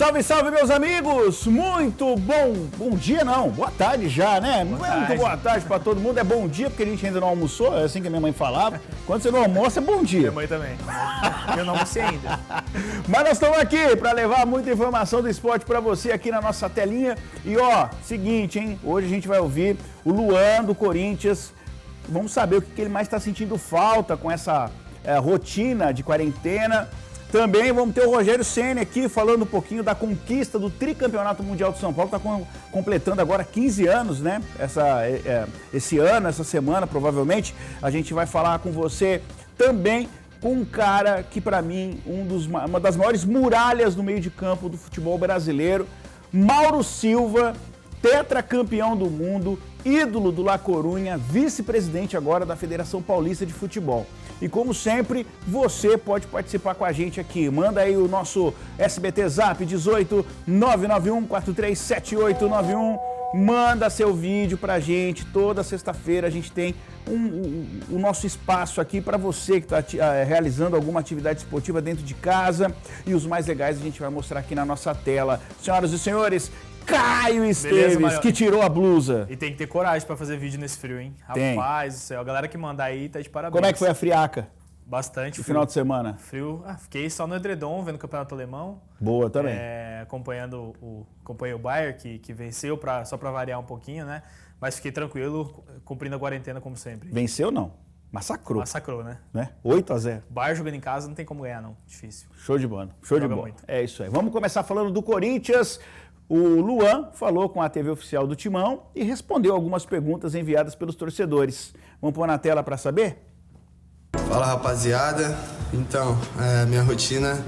Salve, salve, meus amigos! Muito bom dia não, boa tarde já, né? Muito boa tarde pra todo mundo, é bom dia porque a gente ainda não almoçou, é assim que a minha mãe falava. Quando você não almoça, é bom dia. Minha mãe também, eu não almocei ainda. Mas nós estamos aqui pra levar muita informação do esporte pra você aqui na nossa telinha. E ó, seguinte, hein? Hoje a gente vai ouvir o Luan do Corinthians. Vamos saber o que ele mais está sentindo falta com essa rotina de quarentena. Também vamos ter o Rogério Ceni aqui falando um pouquinho da conquista do tricampeonato mundial de São Paulo, que está completando agora 15 anos, né? Esse ano, essa semana, provavelmente. A gente vai falar com você também com um cara que, para mim, uma das maiores muralhas no meio de campo do futebol brasileiro, Mauro Silva, tetracampeão do mundo, ídolo do La Corunha, vice-presidente agora da Federação Paulista de Futebol. E como sempre, você pode participar com a gente aqui. Manda aí o nosso SBT Zap 18 991 437891. Manda seu vídeo pra gente. Toda sexta-feira a gente tem o nosso espaço aqui para você que está realizando alguma atividade esportiva dentro de casa. E os mais legais a gente vai mostrar aqui na nossa tela. Senhoras e senhores, Caio Esteves, beleza, que tirou a blusa. E tem que ter coragem pra fazer vídeo nesse frio, hein? Tem. Rapaz do céu, a galera que mandar aí tá de parabéns. Como é que foi a friaca? Bastante no frio. Final de semana? Frio. Fiquei só no edredom, vendo o campeonato alemão. Boa também. Acompanhei o Bayern, que venceu, só pra variar um pouquinho, né? Mas fiquei tranquilo, cumprindo a quarentena como sempre. Venceu não? Massacrou. Massacrou, né? 8-0. Bayern jogando em casa não tem como ganhar, não. Difícil. Show de bola. Show de bola. Muito. É isso aí. Vamos começar falando do Corinthians. O Luan falou com a TV oficial do Timão e respondeu algumas perguntas enviadas pelos torcedores. Vamos pôr na tela para saber? Fala, rapaziada. Então, minha rotina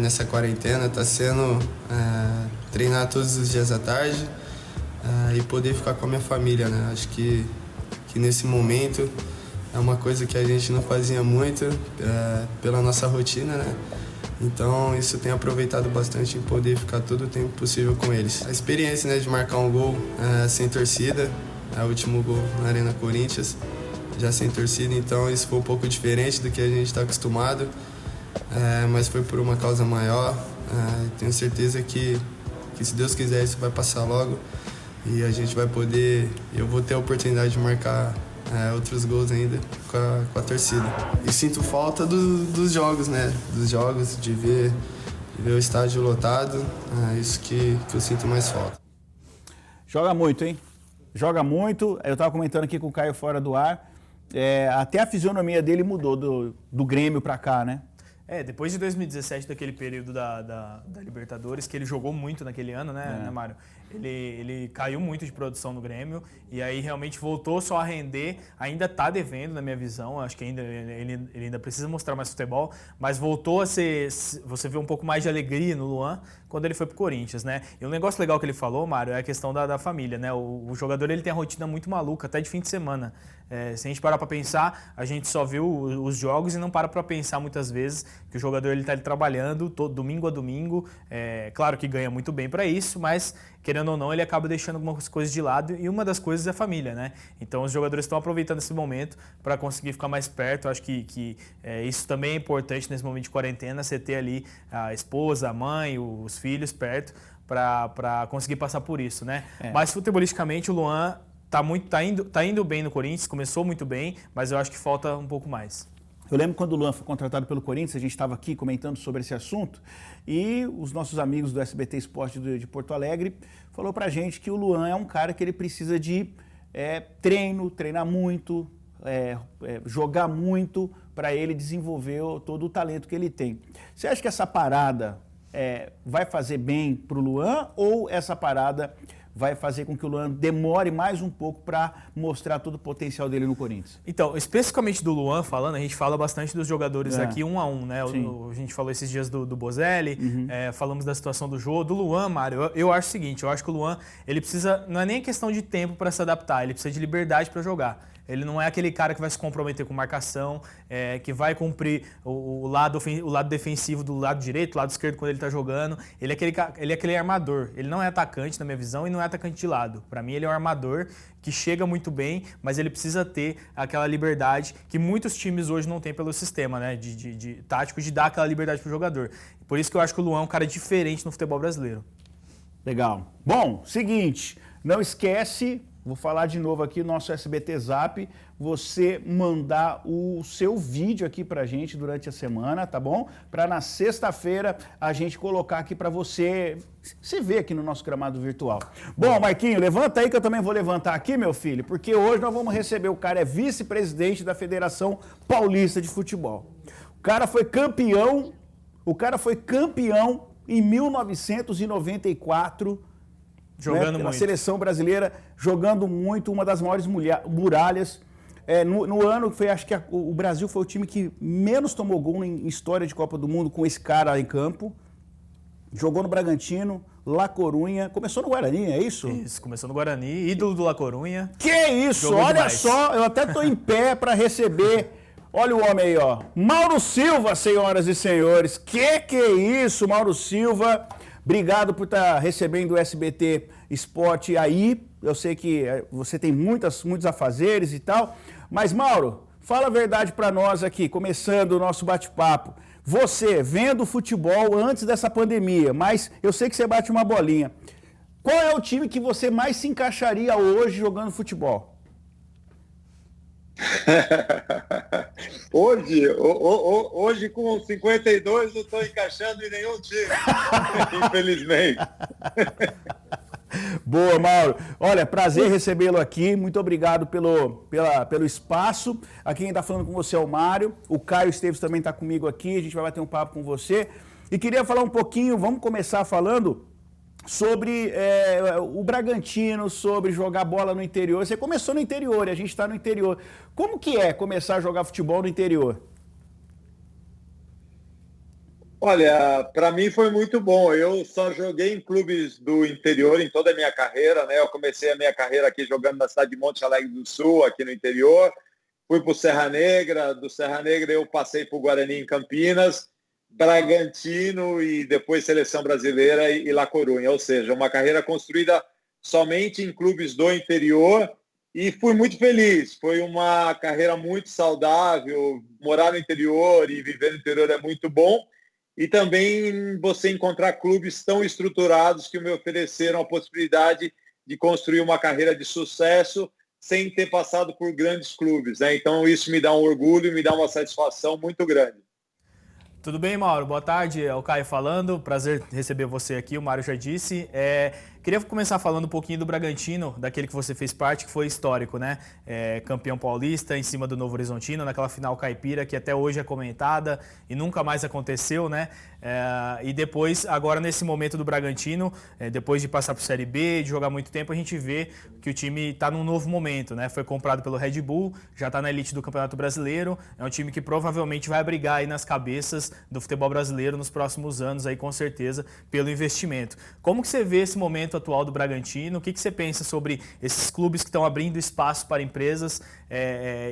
nessa quarentena está sendo treinar todos os dias à tarde e poder ficar com a minha família, né? Acho que nesse momento é uma coisa que a gente não fazia muito pela nossa rotina, né? Então isso tem aproveitado bastante em poder ficar todo o tempo possível com eles. A experiência, né, de marcar um gol sem torcida, o último gol na Arena Corinthians, já sem torcida, então isso foi um pouco diferente do que a gente está acostumado, mas foi por uma causa maior. Tenho certeza que se Deus quiser isso vai passar logo e a gente vai poder, eu vou ter a oportunidade de marcar outros gols ainda com a torcida. E sinto falta dos jogos, né? Dos jogos, de ver o estádio lotado, isso que eu sinto mais falta. Joga muito, hein? Joga muito. Eu estava comentando aqui com o Caio fora do ar. Até a fisionomia dele mudou do Grêmio para cá, né? Depois de 2017, daquele período da Libertadores, que ele jogou muito naquele ano, né, Mário? Ele caiu muito de produção no Grêmio e aí realmente voltou só a render, ainda está devendo na minha visão, acho que ele ainda precisa mostrar mais futebol, mas voltou a ser, você vê um pouco mais de alegria no Luan quando ele foi pro Corinthians, né? E um negócio legal que ele falou, Mário, é a questão da família, né? O jogador ele tem a rotina muito maluca, até de fim de semana. Se a gente parar para pensar, a gente só viu os jogos e não para pensar muitas vezes que o jogador ele está trabalhando domingo a domingo. Claro que ganha muito bem para isso, mas querendo ou não, ele acaba deixando algumas coisas de lado e uma das coisas é a família, né? Então os jogadores estão aproveitando esse momento para conseguir ficar mais perto. Eu acho que isso também é importante nesse momento de quarentena, você ter ali a esposa, a mãe, os filhos perto para conseguir passar por isso, né? Mas futebolisticamente o Luan tá indo bem no Corinthians, começou muito bem, mas eu acho que falta um pouco mais. Eu lembro quando o Luan foi contratado pelo Corinthians, a gente estava aqui comentando sobre esse assunto e os nossos amigos do SBT Esporte de Porto Alegre falou pra gente que o Luan é um cara que ele precisa de treinar muito, jogar muito para ele desenvolver todo o talento que ele tem. Você acha que essa parada vai fazer bem pro Luan ou essa parada vai fazer com que o Luan demore mais um pouco para mostrar todo o potencial dele no Corinthians? Então, especificamente do Luan falando, a gente fala bastante dos jogadores aqui um a um, né? A gente falou esses dias do Bozelli, falamos da situação do Jô, do Luan, Mário. Eu acho o seguinte, eu acho que o Luan, ele precisa, não é nem questão de tempo para se adaptar, ele precisa de liberdade para jogar. Ele não é aquele cara que vai se comprometer com marcação, que vai cumprir o lado defensivo do lado direito, do lado esquerdo quando ele está jogando. Ele é aquele armador. Ele não é atacante, na minha visão, e não é atacante de lado. Para mim, ele é um armador que chega muito bem, mas ele precisa ter aquela liberdade que muitos times hoje não têm pelo sistema, né, de tático, de dar aquela liberdade pro jogador. Por isso que eu acho que o Luan é um cara diferente no futebol brasileiro. Legal. Bom, seguinte, não esquece, vou falar de novo aqui, nosso SBT Zap, você mandar o seu vídeo aqui pra gente durante a semana, tá bom? Pra na sexta-feira a gente colocar aqui pra você se ver aqui no nosso gramado virtual. Bom, Marquinho, levanta aí que eu também vou levantar aqui, meu filho, porque hoje nós vamos receber o cara, é vice-presidente da Federação Paulista de Futebol. O cara foi campeão em 1994, jogando pela muito. seleção brasileira, jogando muito, uma das maiores muralhas. No ano, acho que o Brasil foi o time que menos tomou gol em história de Copa do Mundo com esse cara em campo. Jogou no Bragantino, La Corunha, começou no Guarani, é isso? Isso, começou no Guarani, ídolo do La Corunha. Que isso, Jogou olha demais. só, eu até tô em pé para receber. Olha o homem aí, ó. Mauro Silva, senhoras e senhores. Que é isso, Mauro Silva? Obrigado por estar recebendo o SBT Esporte aí. Eu sei que você tem muitos afazeres e tal. Mas, Mauro, fala a verdade para nós aqui, começando o nosso bate-papo. Você, vendo futebol antes dessa pandemia, mas eu sei que você bate uma bolinha. Qual é o time que você mais se encaixaria hoje jogando futebol? Hoje com 52 não estou encaixando em nenhum time, infelizmente. Boa, Mauro. Olha, prazer recebê-lo aqui. Muito obrigado pelo espaço. Aqui quem está falando com você é o Mário. O Caio Esteves também está comigo aqui. A gente vai bater um papo com você. E queria falar um pouquinho, vamos começar falando sobre o Bragantino, sobre jogar bola no interior. Você começou no interior e a gente está no interior. Como que é começar a jogar futebol no interior? Olha, para mim foi muito bom. Eu só joguei em clubes do interior em toda a minha carreira, né? Eu comecei a minha carreira aqui jogando na cidade de Monte Alegre do Sul, aqui no interior. Fui para o Serra Negra. Do Serra Negra eu passei para o Guarani em Campinas, Bragantino e depois Seleção Brasileira e La Corunha. Ou seja, uma carreira construída somente em clubes do interior e fui muito feliz. Foi uma carreira muito saudável. Morar no interior e viver no interior é muito bom. E também você encontrar clubes tão estruturados que me ofereceram a possibilidade de construir uma carreira de sucesso sem ter passado por grandes clubes, né? Então isso me dá um orgulho e me dá uma satisfação muito grande. Tudo bem, Mauro? Boa tarde, é o Caio falando. Prazer receber você aqui, o Mário já disse. Queria começar falando um pouquinho do Bragantino, daquele que você fez parte, que foi histórico, né? Campeão paulista em cima do Novo Horizontino, naquela final caipira que até hoje é comentada e nunca mais aconteceu, né? E depois, agora nesse momento do Bragantino, depois de passar por Série B, de jogar muito tempo, a gente vê que o time está num novo momento, né? Foi comprado pelo Red Bull, já está na elite do Campeonato Brasileiro, é um time que provavelmente vai brigar aí nas cabeças do futebol brasileiro nos próximos anos, aí com certeza, pelo investimento. Como que você vê esse momento atual do Bragantino? O que você pensa sobre esses clubes que estão abrindo espaço para empresas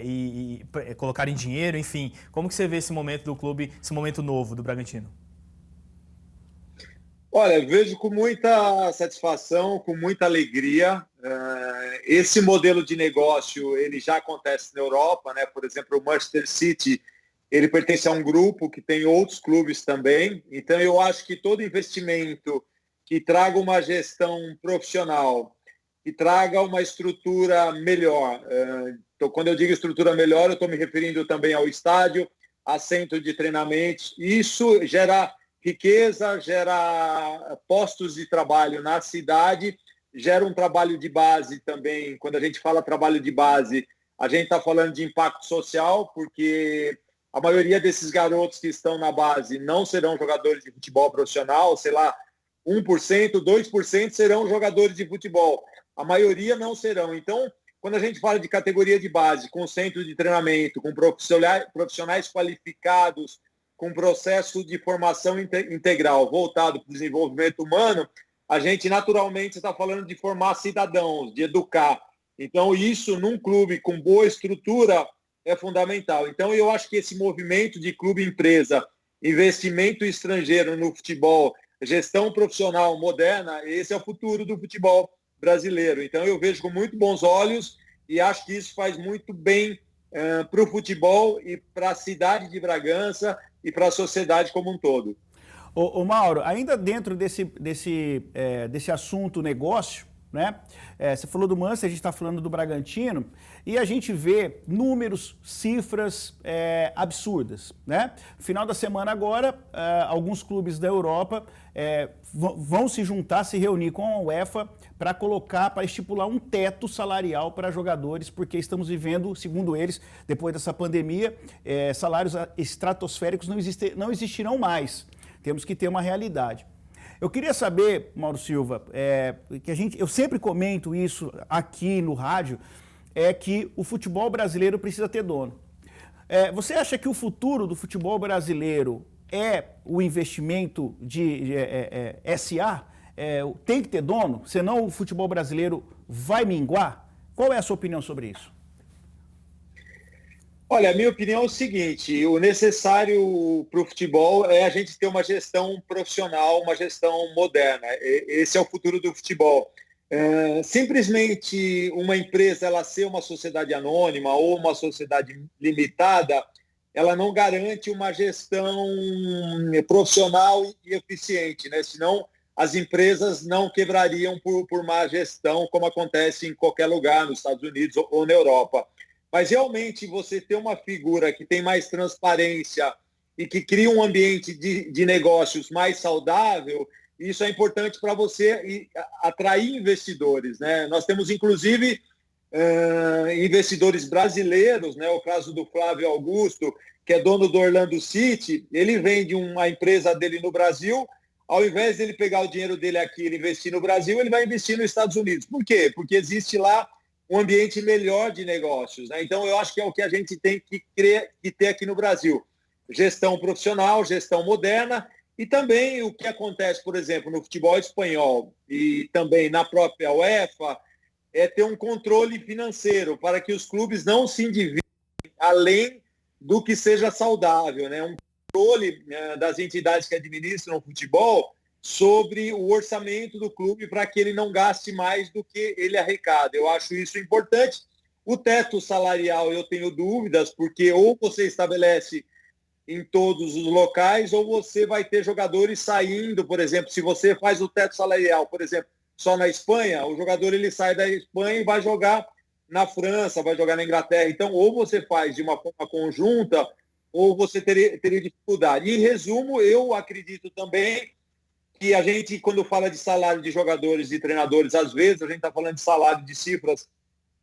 e colocarem dinheiro, enfim? Como que você vê esse momento do clube, esse momento novo do Bragantino? Olha, vejo com muita satisfação, com muita alegria. Esse modelo de negócio, ele já acontece na Europa, né? Por exemplo, o Manchester City, ele pertence a um grupo que tem outros clubes também. Então, eu acho que todo investimento que traga uma gestão profissional, que traga uma estrutura melhor. Então, quando eu digo estrutura melhor, eu estou me referindo também ao estádio, a centro de treinamentos. Isso gera riqueza, gera postos de trabalho na cidade, gera um trabalho de base também. Quando a gente fala trabalho de base, a gente está falando de impacto social, porque a maioria desses garotos que estão na base não serão jogadores de futebol profissional, sei lá, 1%, 2% serão jogadores de futebol. A maioria não serão. Então, quando a gente fala de categoria de base, com centro de treinamento, com profissionais qualificados, com processo de formação integral voltado para o desenvolvimento humano, a gente naturalmente está falando de formar cidadãos, de educar. Então, isso num clube com boa estrutura é fundamental. Então, eu acho que esse movimento de clube-empresa, investimento estrangeiro no futebol, gestão profissional moderna, esse é o futuro do futebol brasileiro. Então, eu vejo com muito bons olhos e acho que isso faz muito bem para o futebol e para a cidade de Bragança e para a sociedade como um todo. Ô Mauro, ainda dentro desse assunto negócio, né? Você falou do Manchester, a gente está falando do Bragantino, e a gente vê números, cifras absurdas, né? No final da semana agora, alguns clubes da Europa vão se juntar, se reunir com a UEFA para estipular um teto salarial para jogadores, porque estamos vivendo, segundo eles, depois dessa pandemia, salários estratosféricos não existirão mais. Temos que ter uma realidade. Eu queria saber, Mauro Silva, eu sempre comento isso aqui no rádio, que o futebol brasileiro precisa ter dono. Você acha que o futuro do futebol brasileiro é o investimento de SA? Tem que ter dono? Senão o futebol brasileiro vai minguar? Qual é a sua opinião sobre isso? Olha, a minha opinião é o seguinte, o necessário para o futebol é a gente ter uma gestão profissional, uma gestão moderna. Esse é o futuro do futebol. Simplesmente uma empresa ela ser uma sociedade anônima ou uma sociedade limitada, ela não garante uma gestão profissional e eficiente, né? Senão as empresas não quebrariam por má gestão, como acontece em qualquer lugar, nos Estados Unidos ou na Europa. Mas realmente você ter uma figura que tem mais transparência e que cria um ambiente de negócios mais saudável, isso é importante para você atrair investidores, né? Nós temos, inclusive, investidores brasileiros, né? O caso do Flávio Augusto, que é dono do Orlando City, ele vende uma empresa dele no Brasil, ao invés de ele pegar o dinheiro dele aqui e investir no Brasil, ele vai investir nos Estados Unidos. Por quê? Porque existe lá um ambiente melhor de negócios, né? Então, eu acho que é o que a gente tem que ter aqui no Brasil. Gestão profissional, gestão moderna e também o que acontece, por exemplo, no futebol espanhol e também na própria UEFA, é ter um controle financeiro para que os clubes não se endividem além do que seja saudável, né? Um controle das entidades que administram o futebol sobre o orçamento do clube para que ele não gaste mais do que ele arrecada. Eu acho isso importante. O teto salarial eu tenho dúvidas, porque ou você estabelece em todos os locais, ou você vai ter jogadores saindo, por exemplo, se você faz o teto salarial, por exemplo, só na Espanha, o jogador ele sai da Espanha e vai jogar na França, vai jogar na Inglaterra. Então, ou você faz de uma forma conjunta, ou você teria dificuldade. Em resumo, eu acredito também que a gente, quando fala de salário de jogadores e treinadores, às vezes a gente está falando de salário de cifras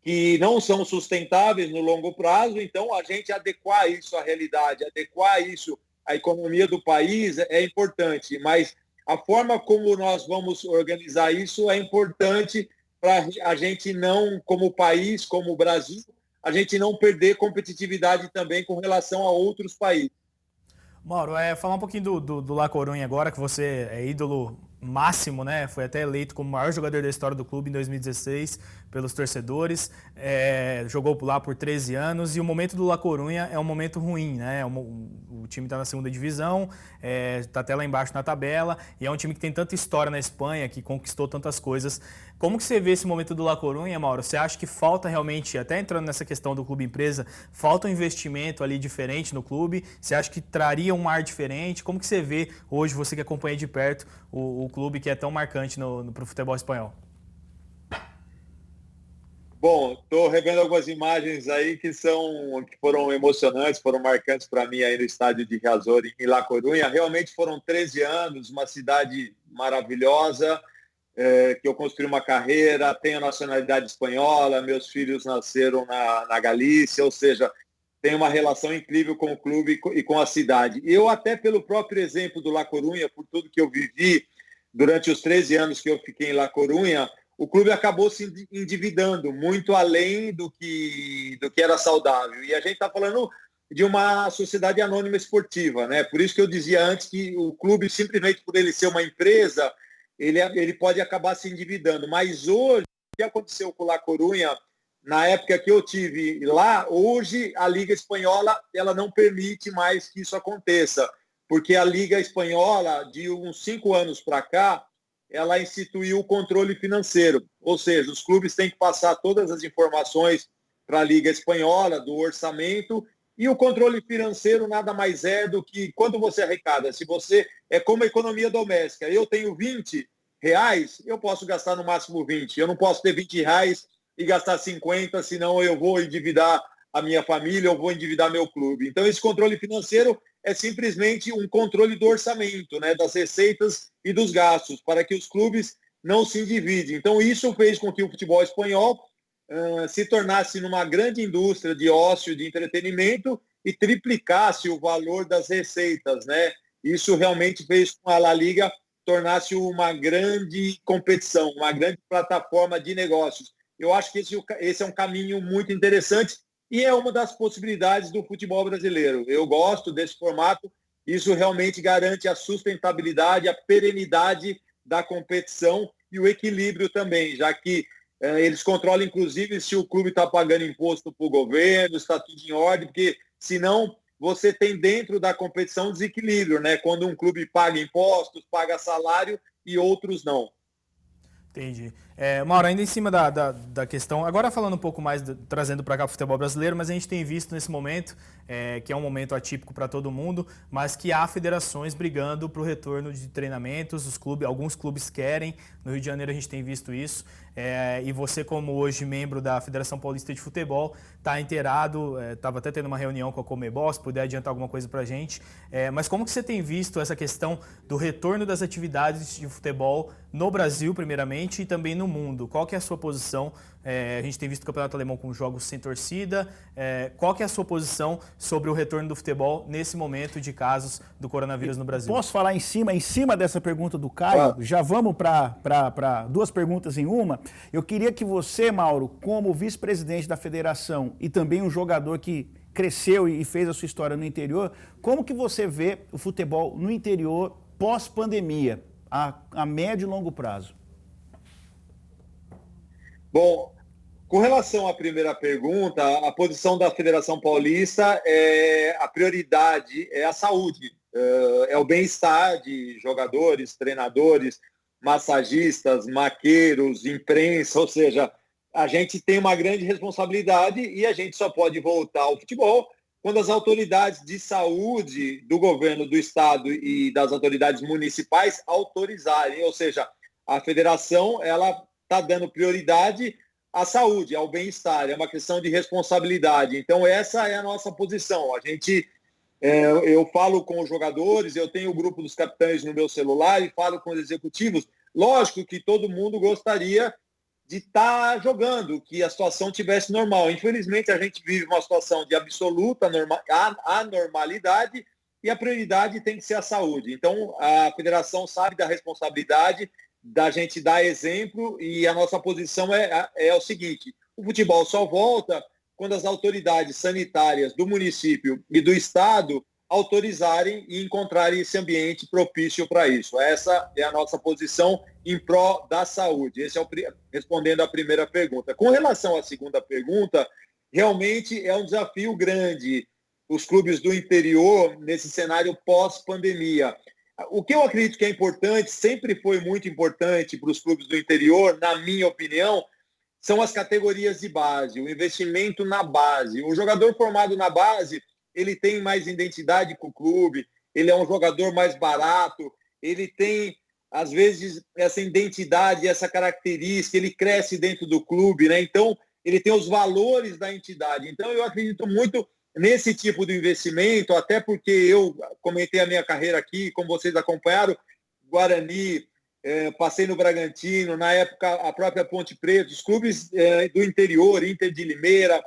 que não são sustentáveis no longo prazo, então a gente adequar isso à realidade, adequar isso à economia do país é importante, mas a forma como nós vamos organizar isso é importante para a gente não, como país, como o Brasil, a gente não perder competitividade também com relação a outros países. Mauro, falar um pouquinho do La Coruña agora, que você é ídolo máximo, né? Foi até eleito como o maior jogador da história do clube em 2016 pelos torcedores, jogou lá por 13 anos e o momento do La Coruña é um momento ruim, né? O time está na segunda divisão, está até lá embaixo na tabela e é um time que tem tanta história na Espanha, que conquistou tantas coisas. Como que você vê esse momento do La Coruña, Mauro? Você acha que falta realmente, até entrando nessa questão do clube empresa, falta um investimento ali diferente no clube? Você acha que traria um ar diferente? Como que você vê hoje, você que acompanha de perto o clube que é tão marcante pro futebol espanhol? Bom, estou revendo algumas imagens aí que foram emocionantes, foram marcantes para mim aí no estádio de Riazor, em La Coruña. Realmente foram 13 anos, uma cidade maravilhosa, que eu construí uma carreira, tenho nacionalidade espanhola, meus filhos nasceram na Galícia, ou seja, tenho uma relação incrível com o clube e com a cidade. Eu até pelo próprio exemplo do La Coruña, por tudo que eu vivi durante os 13 anos que eu fiquei em La Coruña, o clube acabou se endividando muito além do que era saudável. E a gente está falando de uma sociedade anônima esportiva, né? Por isso que eu dizia antes que o clube, simplesmente por ele ser uma empresa, ele pode acabar se endividando. Mas hoje, o que aconteceu com o La Coruña na época que eu tive lá, hoje a Liga Espanhola ela não permite mais que isso aconteça, porque a Liga Espanhola, de uns 5 anos para cá, ela instituiu o controle financeiro, ou seja, os clubes têm que passar todas as informações para a Liga Espanhola, do orçamento, e o controle financeiro nada mais é do que quando você arrecada. Se você é como a economia doméstica, eu tenho R$ 20, eu posso gastar no máximo 20. Eu não posso ter R$ 20 e gastar 50, senão eu vou endividar a minha família, eu vou endividar meu clube. Então, esse controle financeiro é simplesmente um controle do orçamento, né, das receitas e dos gastos, para que os clubes não se endividem. Então, isso fez com que o futebol espanhol se tornasse numa grande indústria de ócio, de entretenimento e triplicasse o valor das receitas, né? Isso realmente fez com que a La Liga tornasse uma grande competição, uma grande plataforma de negócios. Eu acho que esse é um caminho muito interessante e é uma das possibilidades do futebol brasileiro. Eu gosto desse formato, isso realmente garante a sustentabilidade, a perenidade da competição e o equilíbrio também, já que eles controlam, inclusive, se o clube está pagando imposto para o governo, está tudo em ordem, porque senão você tem dentro da competição desequilíbrio, né? Quando um clube paga impostos, paga salário e outros não. Entendi. Mauro, ainda em cima da questão, agora falando um pouco mais, trazendo para cá o futebol brasileiro, mas a gente tem visto nesse momento, que é um momento atípico para todo mundo, mas que há federações brigando para o retorno de treinamentos, alguns clubes querem, no Rio de Janeiro a gente tem visto isso, e você como hoje membro da Federação Paulista de Futebol, está inteirado, estava até tendo uma reunião com a Conmebol, se puder adiantar alguma coisa para a gente, mas como que você tem visto essa questão do retorno das atividades de futebol no Brasil, primeiramente, e também no mundo? Qual que é a sua posição? A gente tem visto o Campeonato Alemão com jogos sem torcida. Qual que é a sua posição sobre o retorno do futebol nesse momento de casos do coronavírus no Brasil? Posso falar em cima dessa pergunta do Caio? Já vamos para duas perguntas em uma. Eu queria que você, Mauro, como vice-presidente da federação e também um jogador que cresceu e fez a sua história no interior, como que você vê o futebol no interior pós-pandemia, a médio e longo prazo? Bom, com relação à primeira pergunta, a posição da Federação Paulista a prioridade é a saúde, é o bem-estar de jogadores, treinadores, massagistas, maqueiros, imprensa, ou seja, a gente tem uma grande responsabilidade e a gente só pode voltar ao futebol quando as autoridades de saúde do governo do estado e das autoridades municipais autorizarem, ou seja, a federação ela está dando prioridade à saúde, ao bem-estar, é uma questão de responsabilidade. Então, essa é a nossa posição. A gente, eu falo com os jogadores, eu tenho o grupo dos capitães no meu celular e falo com os executivos. Lógico que todo mundo gostaria de estar jogando, que a situação tivesse normal. Infelizmente, a gente vive uma situação de absoluta anormalidade e a prioridade tem que ser a saúde. Então, a federação sabe da responsabilidade da gente dar exemplo e a nossa posição é o seguinte: o futebol só volta quando as autoridades sanitárias do município e do estado autorizarem e encontrarem esse ambiente propício para isso. Essa é a nossa posição em pró da saúde. Esse é respondendo à primeira pergunta. Com relação à segunda pergunta, realmente é um desafio grande os clubes do interior nesse cenário pós-pandemia. O que eu acredito que é importante, sempre foi muito importante para os clubes do interior, na minha opinião, são as categorias de base, o investimento na base. O jogador formado na base, ele tem mais identidade com o clube, ele é um jogador mais barato, ele tem, às vezes, essa identidade, essa característica, ele cresce dentro do clube, né? Então, ele tem os valores da entidade. Então, eu acredito muito nesse tipo de investimento, até porque eu comentei a minha carreira aqui, como vocês acompanharam, Guarani, passei no Bragantino, na época a própria Ponte Preta, os clubes do interior, Inter de Limeira,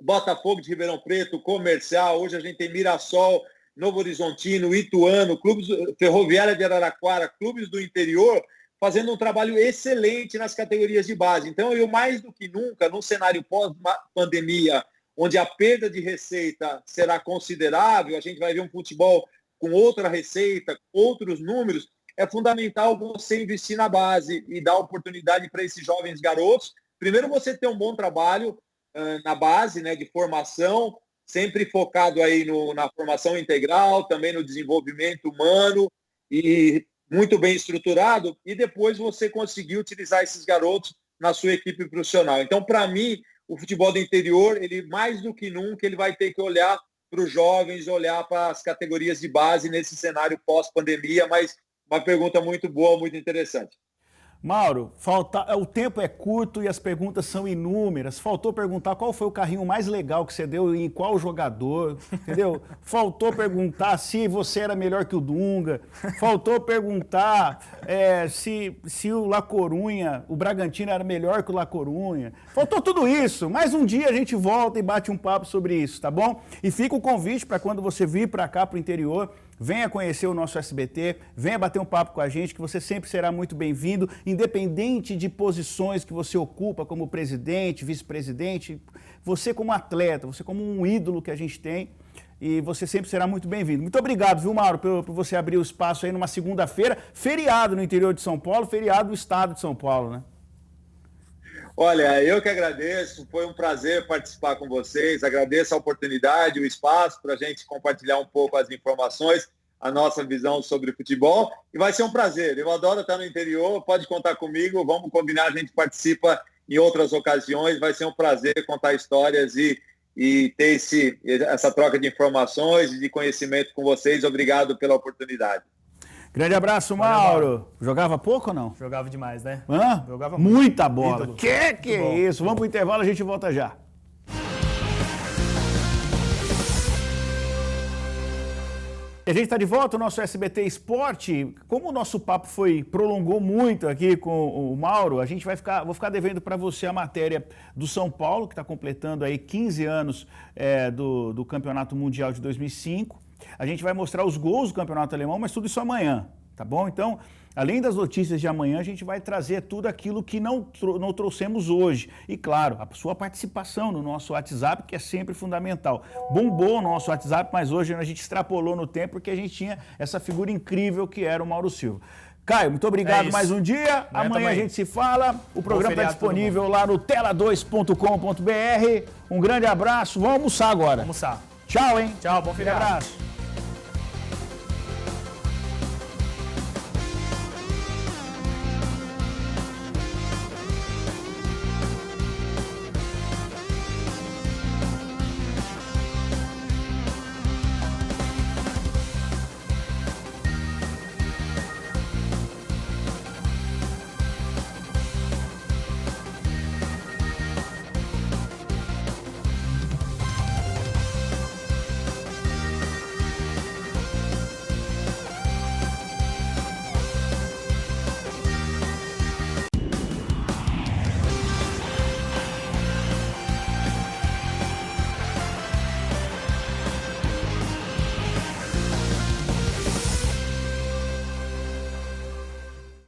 Botafogo de Ribeirão Preto, Comercial, hoje a gente tem Mirassol, Novo Horizontino, Ituano, clubes Ferroviária de Araraquara, clubes do interior, fazendo um trabalho excelente nas categorias de base. Então, eu mais do que nunca, num cenário pós-pandemia, onde a perda de receita será considerável, a gente vai ver um futebol com outra receita, outros números, é fundamental você investir na base e dar oportunidade para esses jovens garotos. Primeiro, você ter um bom trabalho, na base, né, de formação, sempre focado aí na formação integral, também no desenvolvimento humano e muito bem estruturado, e depois você conseguir utilizar esses garotos na sua equipe profissional. Então, para mim, o futebol do interior, ele mais do que nunca, ele vai ter que olhar para os jovens, olhar para as categorias de base nesse cenário pós-pandemia, mas uma pergunta muito boa, muito interessante. Mauro, o tempo é curto e as perguntas são inúmeras. Faltou perguntar qual foi o carrinho mais legal que você deu e em qual jogador, entendeu? Faltou perguntar se você era melhor que o Dunga. Faltou perguntar se o La Corunha, o Bragantino era melhor que o La Corunha. Faltou tudo isso, mas um dia a gente volta e bate um papo sobre isso, tá bom? E fica o convite para quando você vir para cá, para o interior, venha conhecer o nosso SBT, venha bater um papo com a gente, que você sempre será muito bem-vindo, independente de posições que você ocupa como presidente, vice-presidente, você como atleta, você como um ídolo que a gente tem, e você sempre será muito bem-vindo. Muito obrigado, viu, Mauro, por você abrir o espaço aí numa segunda-feira, feriado no interior de São Paulo, feriado do estado de São Paulo, né? Olha, eu que agradeço, foi um prazer participar com vocês, agradeço a oportunidade, o espaço para a gente compartilhar um pouco as informações, a nossa visão sobre futebol, e vai ser um prazer, eu adoro estar no interior, pode contar comigo, vamos combinar, a gente participa em outras ocasiões, vai ser um prazer contar histórias e ter essa troca de informações e de conhecimento com vocês, obrigado pela oportunidade. Grande abraço, Mauro. Jogava pouco ou não? Jogava demais, né? Hã? Jogava muito. Muita bola. Ídolo. Que é isso? Vamos pro intervalo, a gente volta já. A gente está de volta, o nosso SBT Esporte. Como o nosso papo prolongou muito aqui com o Mauro, vou ficar devendo para você a matéria do São Paulo, que está completando aí 15 anos do Campeonato Mundial de 2005. A gente vai mostrar os gols do Campeonato Alemão, mas tudo isso amanhã, tá bom? Então, além das notícias de amanhã, a gente vai trazer tudo aquilo que não trouxemos hoje. E, claro, a sua participação no nosso WhatsApp, que é sempre fundamental. Bombou o nosso WhatsApp, mas hoje a gente extrapolou no tempo, porque a gente tinha essa figura incrível que era o Mauro Silva. Caio, muito obrigado mais um dia. Amanhã a gente se fala. O programa está disponível lá no tela2.com.br. Um grande abraço. Vamos almoçar agora. Vamos almoçar. Tchau, hein? Tchau, bom feriado. Um abraço.